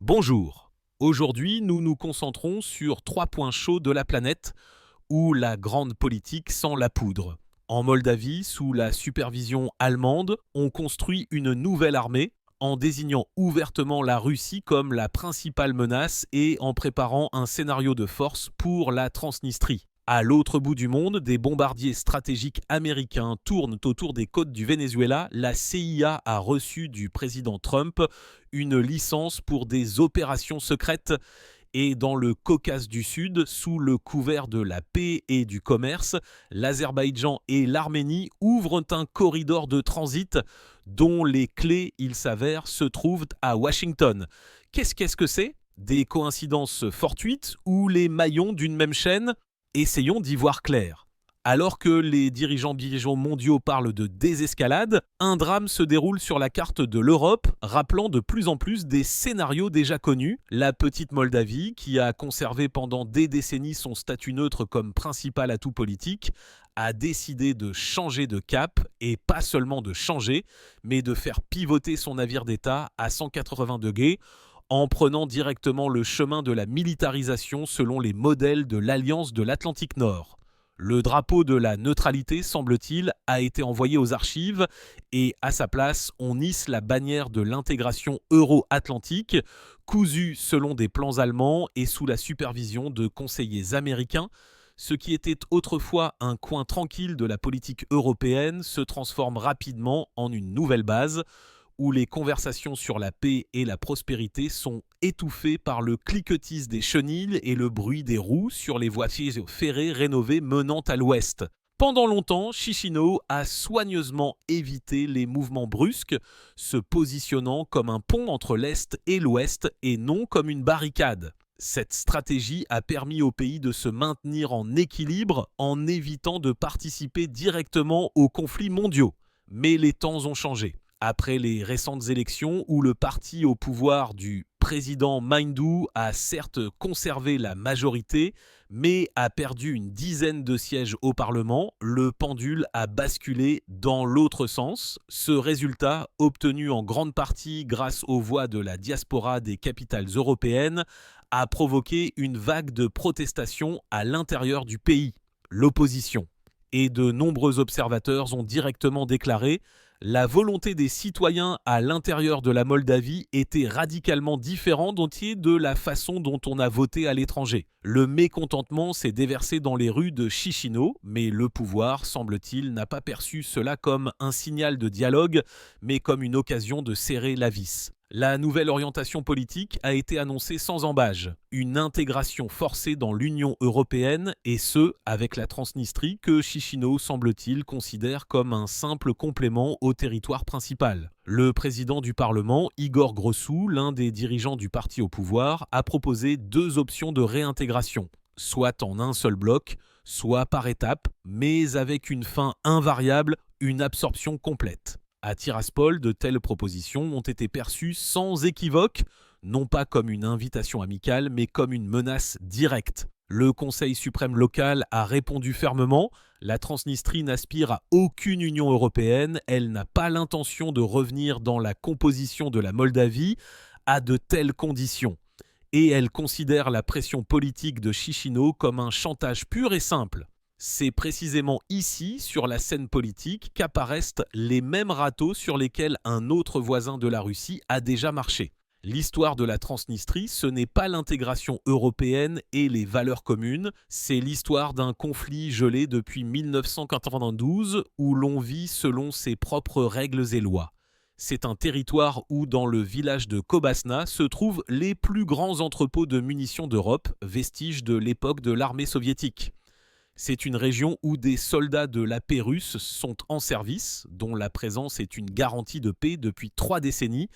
Bonjour. Aujourd'hui, nous nous concentrons sur 3 points chauds de la planète où la grande politique sent la poudre. En Moldavie, sous la supervision allemande, on construit une nouvelle armée en désignant ouvertement la Russie comme la principale menace et en préparant un scénario de force pour la Transnistrie. À l'autre bout du monde, des bombardiers stratégiques américains tournent autour des côtes du Venezuela. La CIA a reçu du président Trump une licence pour des opérations secrètes. Et dans le Caucase du Sud, sous le couvert de la paix et du commerce, l'Azerbaïdjan et l'Arménie ouvrent un corridor de transit dont les clés, il s'avère, se trouvent à Washington. Qu'est-ce que c'est ? Des coïncidences fortuites ou les maillons d'une même chaîne ? Essayons d'y voir clair. Alors que les dirigeants mondiaux parlent de désescalade, un drame se déroule sur la carte de l'Europe, rappelant de plus en plus des scénarios déjà connus. La petite Moldavie, qui a conservé pendant des décennies son statut neutre comme principal atout politique, a décidé de changer de cap, et pas seulement de changer, mais de faire pivoter son navire d'État à 180 degrés, en prenant directement le chemin de la militarisation selon les modèles de l'Alliance de l'Atlantique Nord. Le drapeau de la neutralité, semble-t-il, a été envoyé aux archives et à sa place, on hisse la bannière de l'intégration euro-atlantique, cousue selon des plans allemands et sous la supervision de conseillers américains. Ce qui était autrefois un coin tranquille de la politique européenne se transforme rapidement en une nouvelle base, où les conversations sur la paix et la prospérité sont étouffées par le cliquetis des chenilles et le bruit des roues sur les voies ferrées rénovées menant à l'ouest. Pendant longtemps, Chisinau a soigneusement évité les mouvements brusques, se positionnant comme un pont entre l'Est et l'Ouest et non comme une barricade. Cette stratégie a permis au pays de se maintenir en équilibre en évitant de participer directement aux conflits mondiaux. Mais les temps ont changé. Après les récentes élections où le parti au pouvoir du président Maindu a certes conservé la majorité, mais a perdu une dizaine de sièges au Parlement, le pendule a basculé dans l'autre sens. Ce résultat, obtenu en grande partie grâce aux voix de la diaspora des capitales européennes, a provoqué une vague de protestations à l'intérieur du pays, l'opposition. Et de nombreux observateurs ont directement déclaré la volonté des citoyens à l'intérieur de la Moldavie était radicalement différente de la façon dont on a voté à l'étranger. Le mécontentement s'est déversé dans les rues de Chisinau, mais le pouvoir, semble-t-il, n'a pas perçu cela comme un signal de dialogue, mais comme une occasion de serrer la vis. La nouvelle orientation politique a été annoncée sans ambages. Une intégration forcée dans l'Union européenne, et ce, avec la Transnistrie que Chisinau, semble-t-il, considère comme un simple complément au territoire principal. Le président du Parlement, Igor Grosu, l'un des dirigeants du parti au pouvoir, a proposé 2 options de réintégration, soit en un seul bloc, soit par étapes, mais avec une fin invariable, une absorption complète. À Tiraspol, de telles propositions ont été perçues sans équivoque, non pas comme une invitation amicale, mais comme une menace directe. Le Conseil suprême local a répondu fermement. La Transnistrie n'aspire à aucune Union européenne, elle n'a pas l'intention de revenir dans la composition de la Moldavie à de telles conditions. Et elle considère la pression politique de Chisinau comme un chantage pur et simple. C'est précisément ici, sur la scène politique, qu'apparaissent les mêmes râteaux sur lesquels un autre voisin de la Russie a déjà marché. L'histoire de la Transnistrie, ce n'est pas l'intégration européenne et les valeurs communes, c'est l'histoire d'un conflit gelé depuis 1992 où l'on vit selon ses propres règles et lois. C'est un territoire où, dans le village de Kobasna, se trouvent les plus grands entrepôts de munitions d'Europe, vestiges de l'époque de l'armée soviétique. C'est une région où des soldats de la paix russe sont en service, dont la présence est une garantie de paix depuis 3 décennies.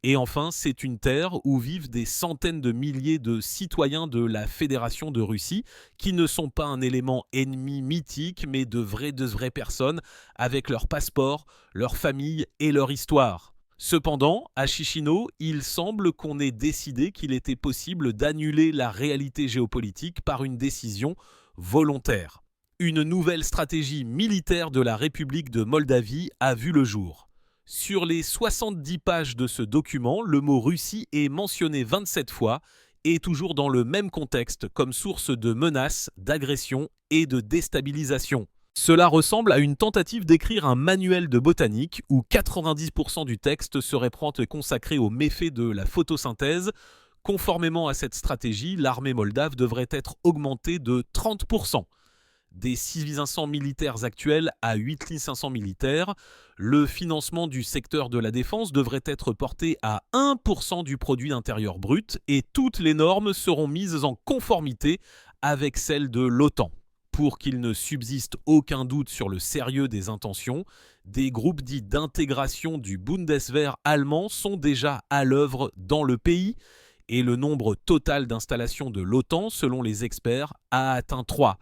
Et enfin, c'est une terre où vivent des centaines de milliers de citoyens de la Fédération de Russie, qui ne sont pas un élément ennemi mythique, mais de vraies personnes, avec leur passeport, leur famille et leur histoire. Cependant, à Chisinau, il semble qu'on ait décidé qu'il était possible d'annuler la réalité géopolitique par une décision volontaire. Une nouvelle stratégie militaire de la République de Moldavie a vu le jour. Sur les 70 pages de ce document, le mot Russie est mentionné 27 fois et toujours dans le même contexte comme source de menaces, d'agressions et de déstabilisation. Cela ressemble à une tentative d'écrire un manuel de botanique où 90% du texte serait prompt consacré aux méfaits de la photosynthèse. Conformément à cette stratégie, l'armée moldave devrait être augmentée de 30%. Des 6500 militaires actuels à 8500 militaires, le financement du secteur de la défense devrait être porté à 1% du produit intérieur brut et toutes les normes seront mises en conformité avec celles de l'OTAN. Pour qu'il ne subsiste aucun doute sur le sérieux des intentions, des groupes dits d'intégration du Bundeswehr allemand sont déjà à l'œuvre dans le pays et le nombre total d'installations de l'OTAN, selon les experts, a atteint 3.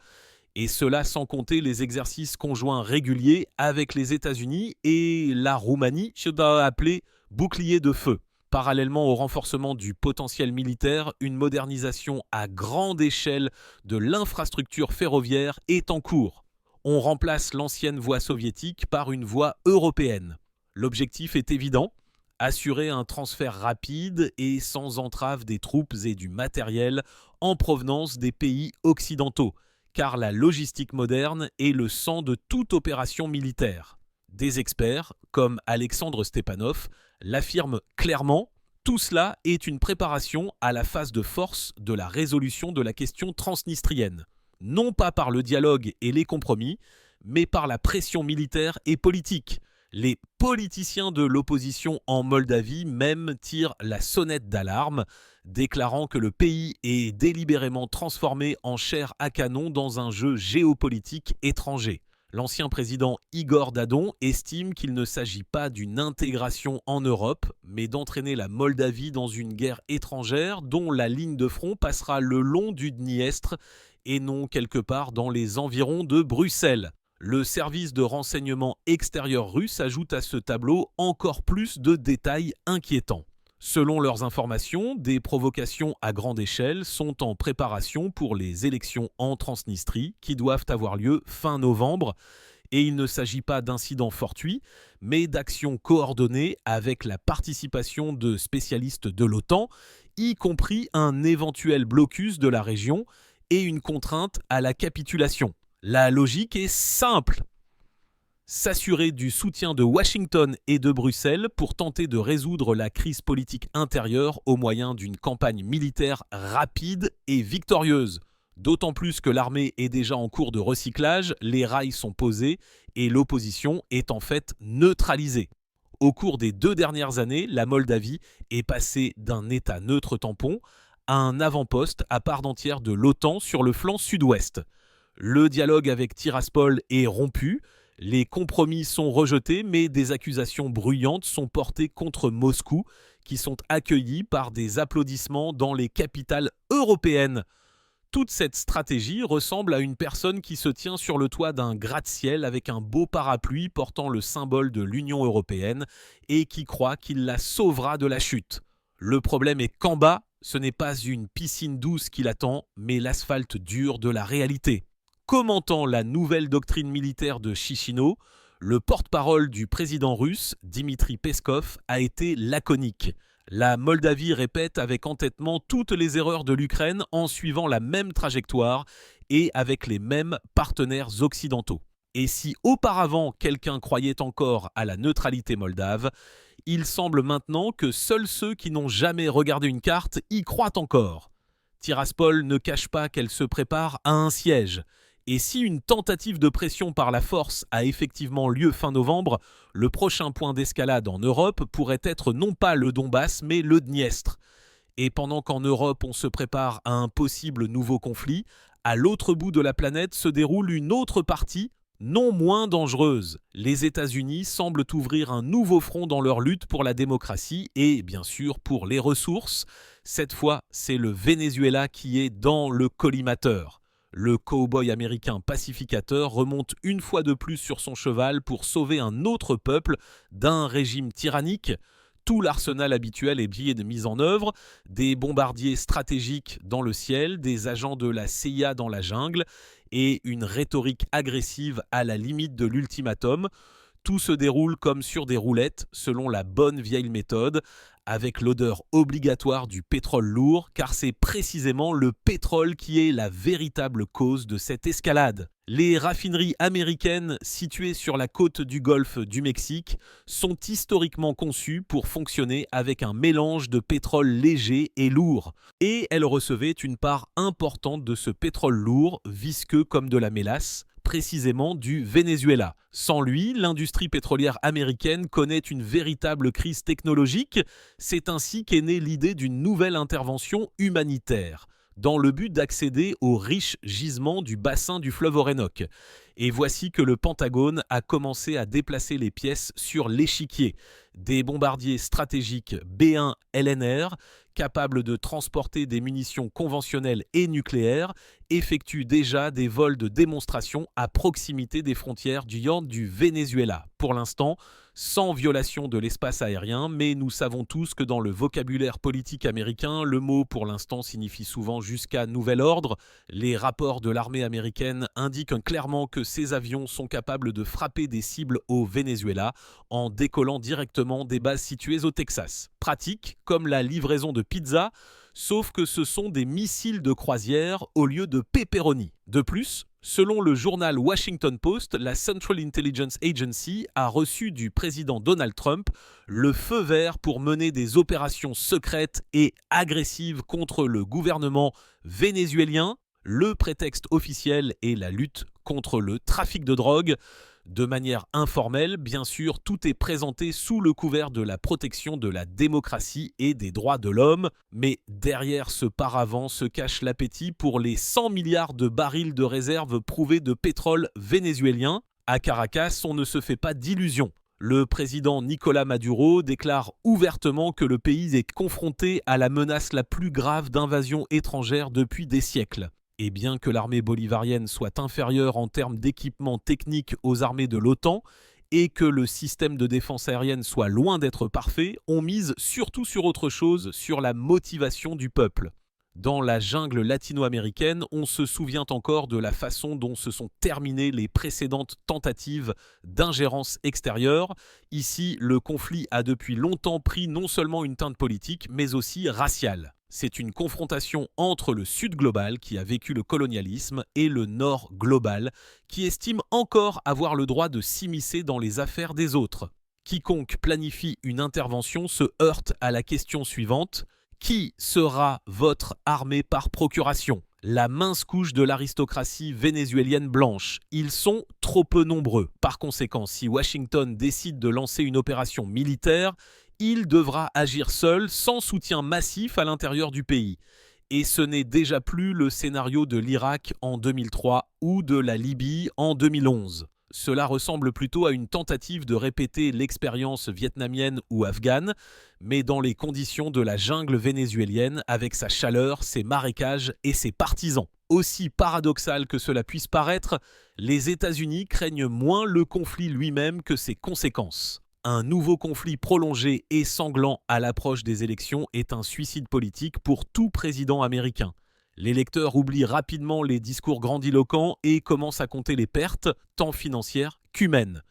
Et cela sans compter les exercices conjoints réguliers avec les États-Unis et la Roumanie, appelé bouclier de feu. Parallèlement au renforcement du potentiel militaire, une modernisation à grande échelle de l'infrastructure ferroviaire est en cours. On remplace l'ancienne voie soviétique par une voie européenne. L'objectif est évident, assurer un transfert rapide et sans entrave des troupes et du matériel en provenance des pays occidentaux, car la logistique moderne est le sang de toute opération militaire. Des experts, comme Alexandre Stepanov, l'affirment clairement, tout cela est une préparation à la phase de force de la résolution de la question transnistrienne. Non pas par le dialogue et les compromis, mais par la pression militaire et politique. Les politiciens de l'opposition en Moldavie même tirent la sonnette d'alarme, déclarant que le pays est délibérément transformé en chair à canon dans un jeu géopolitique étranger. L'ancien président Igor Dadon estime qu'il ne s'agit pas d'une intégration en Europe, mais d'entraîner la Moldavie dans une guerre étrangère dont la ligne de front passera le long du Dniestre et non quelque part dans les environs de Bruxelles. Le service de renseignement extérieur russe ajoute à ce tableau encore plus de détails inquiétants. Selon leurs informations, des provocations à grande échelle sont en préparation pour les élections en Transnistrie qui doivent avoir lieu fin novembre. Et il ne s'agit pas d'incidents fortuits, mais d'actions coordonnées avec la participation de spécialistes de l'OTAN, y compris un éventuel blocus de la région et une contrainte à la capitulation. La logique est simple. S'assurer du soutien de Washington et de Bruxelles pour tenter de résoudre la crise politique intérieure au moyen d'une campagne militaire rapide et victorieuse. D'autant plus que l'armée est déjà en cours de recyclage, les rails sont posés et l'opposition est en fait neutralisée. Au cours des 2 dernières années, la Moldavie est passée d'un État neutre tampon à un avant-poste à part entière de l'OTAN sur le flanc sud-ouest. Le dialogue avec Tiraspol est rompu, les compromis sont rejetés, mais des accusations bruyantes sont portées contre Moscou, qui sont accueillies par des applaudissements dans les capitales européennes. Toute cette stratégie ressemble à une personne qui se tient sur le toit d'un gratte-ciel avec un beau parapluie portant le symbole de l'Union européenne et qui croit qu'il la sauvera de la chute. Le problème est qu'en bas, ce n'est pas une piscine douce qui l'attend, mais l'asphalte dur de la réalité. Commentant la nouvelle doctrine militaire de Chichino, le porte-parole du président russe, Dmitri Peskov, a été laconique. La Moldavie répète avec entêtement toutes les erreurs de l'Ukraine en suivant la même trajectoire et avec les mêmes partenaires occidentaux. Et si auparavant quelqu'un croyait encore à la neutralité moldave, il semble maintenant que seuls ceux qui n'ont jamais regardé une carte y croient encore. Tiraspol ne cache pas qu'elle se prépare à un siège. Et si une tentative de pression par la force a effectivement lieu fin novembre, le prochain point d'escalade en Europe pourrait être non pas le Donbass, mais le Dniestre. Et pendant qu'en Europe on se prépare à un possible nouveau conflit, à l'autre bout de la planète se déroule une autre partie, non moins dangereuse. Les États-Unis semblent ouvrir un nouveau front dans leur lutte pour la démocratie et, bien sûr, pour les ressources. Cette fois, c'est le Venezuela qui est dans le collimateur. Le cow-boy américain pacificateur remonte une fois de plus sur son cheval pour sauver un autre peuple d'un régime tyrannique. Tout l'arsenal habituel est bien mis en œuvre, des bombardiers stratégiques dans le ciel, des agents de la CIA dans la jungle et une rhétorique agressive à la limite de l'ultimatum. Tout se déroule comme sur des roulettes, selon la bonne vieille méthode, avec l'odeur obligatoire du pétrole lourd, car c'est précisément le pétrole qui est la véritable cause de cette escalade. Les raffineries américaines situées sur la côte du golfe du Mexique sont historiquement conçues pour fonctionner avec un mélange de pétrole léger et lourd. Et elles recevaient une part importante de ce pétrole lourd, visqueux comme de la mélasse, précisément du Venezuela. Sans lui, l'industrie pétrolière américaine connaît une véritable crise technologique. C'est ainsi qu'est née l'idée d'une nouvelle intervention humanitaire, dans le but d'accéder aux riches gisements du bassin du fleuve Orénoque. Et voici que le Pentagone a commencé à déplacer les pièces sur l'échiquier. Des bombardiers stratégiques B-1 LNR, capables de transporter des munitions conventionnelles et nucléaires, effectuent déjà des vols de démonstration à proximité des frontières du Venezuela. Pour l'instant, sans violation de l'espace aérien, mais nous savons tous que dans le vocabulaire politique américain, le mot pour l'instant signifie souvent jusqu'à nouvel ordre. Les rapports de l'armée américaine indiquent clairement que ces avions sont capables de frapper des cibles au Venezuela en décollant directement des bases situées au Texas. Pratique, comme la livraison de pizza, sauf que ce sont des missiles de croisière au lieu de pepperoni. De plus, selon le journal Washington Post, la Central Intelligence Agency a reçu du président Donald Trump le feu vert pour mener des opérations secrètes et agressives contre le gouvernement vénézuélien. Le prétexte officiel est la lutte contre le trafic de drogue. De manière informelle, bien sûr, tout est présenté sous le couvert de la protection de la démocratie et des droits de l'homme, mais derrière ce paravent se cache l'appétit pour les 100 milliards de barils de réserves prouvées de pétrole vénézuélien. À Caracas, on ne se fait pas d'illusions. Le président Nicolás Maduro déclare ouvertement que le pays est confronté à la menace la plus grave d'invasion étrangère depuis des siècles. Et bien que l'armée bolivarienne soit inférieure en termes d'équipement technique aux armées de l'OTAN et que le système de défense aérienne soit loin d'être parfait, on mise surtout sur autre chose, sur la motivation du peuple. Dans la jungle latino-américaine, on se souvient encore de la façon dont se sont terminées les précédentes tentatives d'ingérence extérieure. Ici, le conflit a depuis longtemps pris non seulement une teinte politique, mais aussi raciale. C'est une confrontation entre le Sud global, qui a vécu le colonialisme, et le Nord global, qui estime encore avoir le droit de s'immiscer dans les affaires des autres. Quiconque planifie une intervention se heurte à la question suivante: qui sera votre armée par procuration ? La mince couche de l'aristocratie vénézuélienne blanche. Ils sont trop peu nombreux. Par conséquent, si Washington décide de lancer une opération militaire, il devra agir seul, sans soutien massif à l'intérieur du pays. Et ce n'est déjà plus le scénario de l'Irak en 2003 ou de la Libye en 2011. Cela ressemble plutôt à une tentative de répéter l'expérience vietnamienne ou afghane, mais dans les conditions de la jungle vénézuélienne, avec sa chaleur, ses marécages et ses partisans. Aussi paradoxal que cela puisse paraître, les États-Unis craignent moins le conflit lui-même que ses conséquences. Un nouveau conflit prolongé et sanglant à l'approche des élections est un suicide politique pour tout président américain. Les lecteurs oublient rapidement les discours grandiloquents et commencent à compter les pertes, tant financières qu'humaines.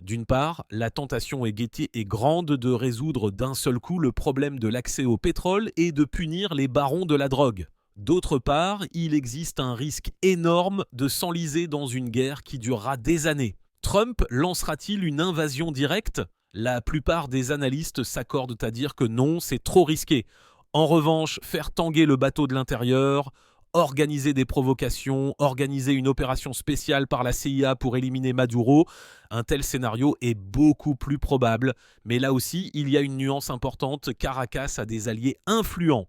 D'une part, la tentation est grande de résoudre d'un seul coup le problème de l'accès au pétrole et de punir les barons de la drogue. D'autre part, il existe un risque énorme de s'enliser dans une guerre qui durera des années. Trump lancera-t-il une invasion directe ? La plupart des analystes s'accordent à dire que non, c'est trop risqué. En revanche, faire tanguer le bateau de l'intérieur, organiser des provocations, organiser une opération spéciale par la CIA pour éliminer Maduro, un tel scénario est beaucoup plus probable. Mais là aussi, il y a une nuance importante. Caracas a des alliés influents.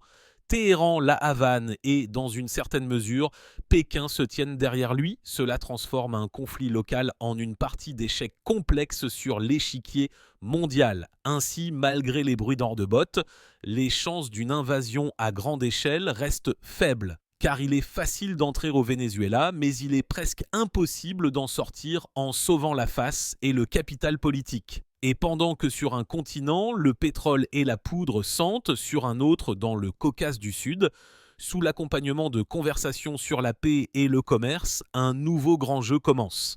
Téhéran, la Havane et, dans une certaine mesure, Pékin se tiennent derrière lui. Cela transforme un conflit local en une partie d'échec complexe sur l'échiquier mondial. Ainsi, malgré les bruits d'or de botte, les chances d'une invasion à grande échelle restent faibles. Car il est facile d'entrer au Venezuela, mais il est presque impossible d'en sortir en sauvant la face et le capital politique. Et pendant que sur un continent, le pétrole et la poudre sentent, sur un autre dans le Caucase du Sud, sous l'accompagnement de conversations sur la paix et le commerce, un nouveau grand jeu commence.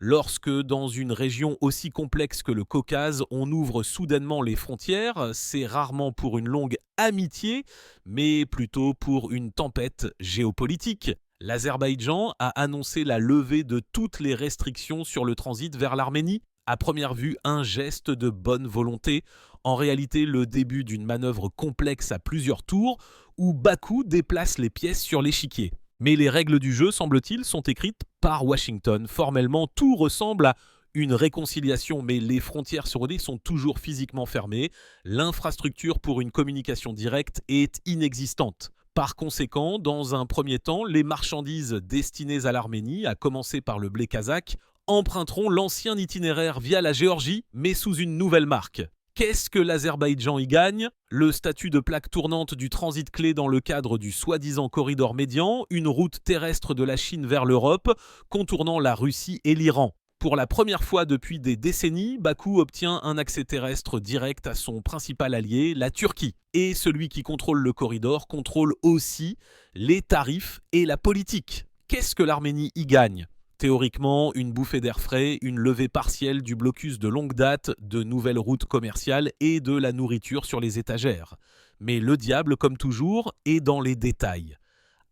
Lorsque dans une région aussi complexe que le Caucase, on ouvre soudainement les frontières, c'est rarement pour une longue amitié, mais plutôt pour une tempête géopolitique. L'Azerbaïdjan a annoncé la levée de toutes les restrictions sur le transit vers l'Arménie. À première vue, un geste de bonne volonté. En réalité, le début d'une manœuvre complexe à plusieurs tours, où Bakou déplace les pièces sur l'échiquier. Mais les règles du jeu, semble-t-il, sont écrites par Washington. Formellement, tout ressemble à une réconciliation, mais les frontières saoudées sont toujours physiquement fermées. L'infrastructure pour une communication directe est inexistante. Par conséquent, dans un premier temps, les marchandises destinées à l'Arménie, à commencer par le blé kazakh, emprunteront l'ancien itinéraire via la Géorgie, mais sous une nouvelle marque. Qu'est-ce que l'Azerbaïdjan y gagne? Le statut de plaque tournante du transit clé dans le cadre du soi-disant corridor médian, une route terrestre de la Chine vers l'Europe, contournant la Russie et l'Iran. Pour la première fois depuis des décennies, Bakou obtient un accès terrestre direct à son principal allié, la Turquie. Et celui qui contrôle le corridor contrôle aussi les tarifs et la politique. Qu'est-ce que l'Arménie y gagne? Théoriquement, une bouffée d'air frais, une levée partielle du blocus de longue date, de nouvelles routes commerciales et de la nourriture sur les étagères. Mais le diable, comme toujours, est dans les détails.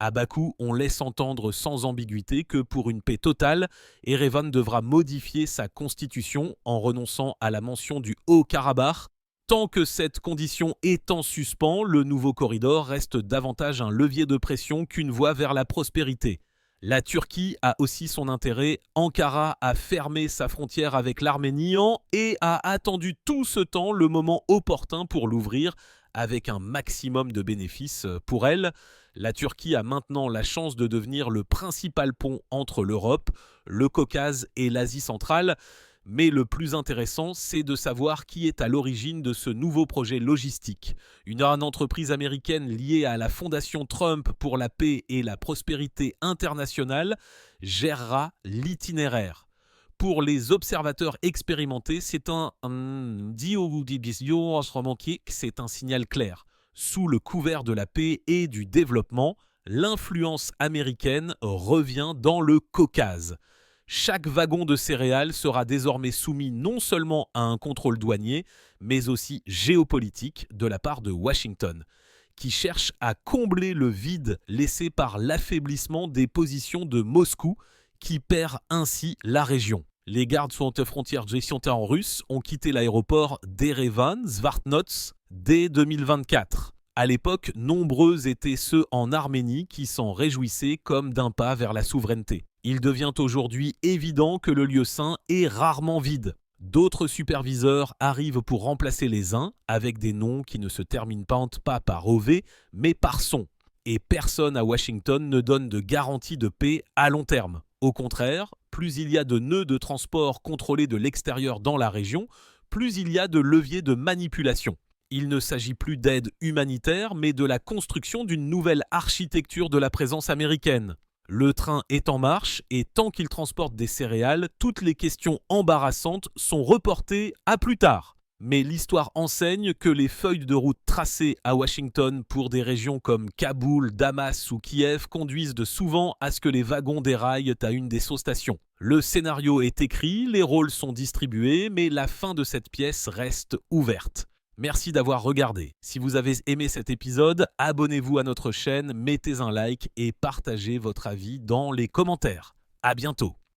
À Bakou, on laisse entendre sans ambiguïté que pour une paix totale, Erevan devra modifier sa constitution en renonçant à la mention du Haut-Karabakh. Tant que cette condition est en suspens, le nouveau corridor reste davantage un levier de pression qu'une voie vers la prospérité. La Turquie a aussi son intérêt. Ankara a fermé sa frontière avec l'Arménie et a attendu tout ce temps le moment opportun pour l'ouvrir avec un maximum de bénéfices pour elle. La Turquie a maintenant la chance de devenir le principal pont entre l'Europe, le Caucase et l'Asie centrale. Mais le plus intéressant, c'est de savoir qui est à l'origine de ce nouveau projet logistique. Une entreprise américaine liée à la Fondation Trump pour la paix et la prospérité internationale gérera l'itinéraire. Pour les observateurs expérimentés, c'est un signal clair. Sous le couvert de la paix et du développement, l'influence américaine revient dans le Caucase. Chaque wagon de céréales sera désormais soumis non seulement à un contrôle douanier, mais aussi géopolitique de la part de Washington, qui cherche à combler le vide laissé par l'affaiblissement des positions de Moscou, qui perd ainsi la région. Les gardes frontières en russe ont quitté l'aéroport d'Erevan, Zvartnots, dès 2024. À l'époque, nombreux étaient ceux en Arménie qui s'en réjouissaient comme d'un pas vers la souveraineté. Il devient aujourd'hui évident que le lieu saint est rarement vide. D'autres superviseurs arrivent pour remplacer les uns, avec des noms qui ne se terminent pas par OV, mais par son. Et personne à Washington ne donne de garantie de paix à long terme. Au contraire, plus il y a de nœuds de transport contrôlés de l'extérieur dans la région, plus il y a de leviers de manipulation. Il ne s'agit plus d'aide humanitaire, mais de la construction d'une nouvelle architecture de la présence américaine. Le train est en marche et tant qu'il transporte des céréales, toutes les questions embarrassantes sont reportées à plus tard. Mais l'histoire enseigne que les feuilles de route tracées à Washington pour des régions comme Kaboul, Damas ou Kiev conduisent de souvent à ce que les wagons déraillent à une des stations. Le scénario est écrit, les rôles sont distribués, mais la fin de cette pièce reste ouverte. Merci d'avoir regardé. Si vous avez aimé cet épisode, abonnez-vous à notre chaîne, mettez un like et partagez votre avis dans les commentaires. À bientôt.